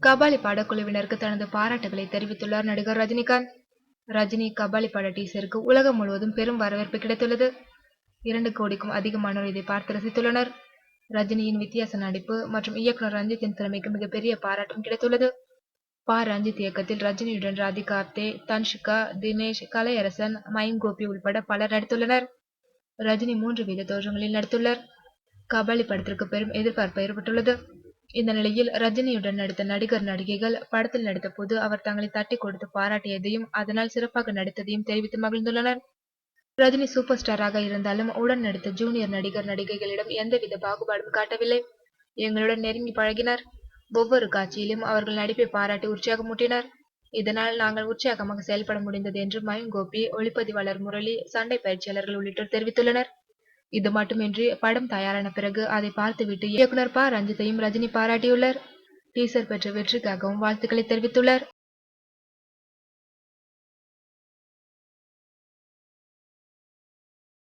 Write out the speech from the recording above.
கபாலி படக்குழுவினருக்கு தனது பாராட்டுகளை தெரிவித்துள்ளார் நடிகர் ரஜினிகாந்த். ரஜினி கபாலி பட டீசருக்கு உலகம் முழுவதும் பெரும் வரவேற்பு கிடைத்துள்ளது. 2 கோடிக்கும் அதிகமானோர் இதை பார்த்து ரசித்துள்ளனர். ரஜினியின் வித்தியாச நடிப்பு மற்றும் இயக்குனர் ரஞ்சித்தின் திறமைக்கு மிகப்பெரிய பாராட்டும் கிடைத்துள்ளது. ரஞ்சித் இயக்கத்தில் ரஜினியுடன் ராதிகா ஆப்தே, தன்ஷிகா, தினேஷ், கலையரசன், மைம் கோபி உள்பட பலர் நடித்துள்ளனர். ரஜினி 3 வீத தோற்றங்களில் நடித்துள்ளார். கபாலி படத்திற்கு பெரும் எதிர்பார்ப்பு ஏற்பட்டுள்ளது. இந்த நிலையில் ரஜினியுடன் நடித்த நடிகர் நடிகைகள் படத்தில் நடித்த போது அவர் தங்களை தட்டி கொடுத்து பாராட்டியதையும் அதனால் சிறப்பாக நடித்ததையும் தெரிவித்து மகிழ்ந்துள்ளனர். ரஜினி சூப்பர் ஸ்டாராக இருந்தாலும் உடன் நடித்த ஜூனியர் நடிகர் நடிகைகளிடம் எந்தவித பாகுபாடும் காட்டவில்லை. எங்களுடன் நெருங்கி பழகினார். ஒவ்வொரு காட்சியிலும் அவர்கள் நடிப்பை பாராட்டி உற்சாகமூட்டினார். இதனால் நாங்கள் உற்சாகமாக செயல்பட முடிந்தது என்று மயம் கோபி, ஒளிப்பதிவாளர் முரளி, சண்டை பயிற்சியாளர்கள் உள்ளிட்டோர் தெரிவித்துள்ளனர். இது மட்டுமின்றி படம் தயாரான பிறகு அதை பார்த்துவிட்டு இயக்குனர் ரஞ்சித்தையும் ரஜினி பாராட்டியுள்ளார். டீசர் பெற்ற வெற்றிக்காகவும் வாழ்த்துக்களை தெரிவித்துள்ளார்.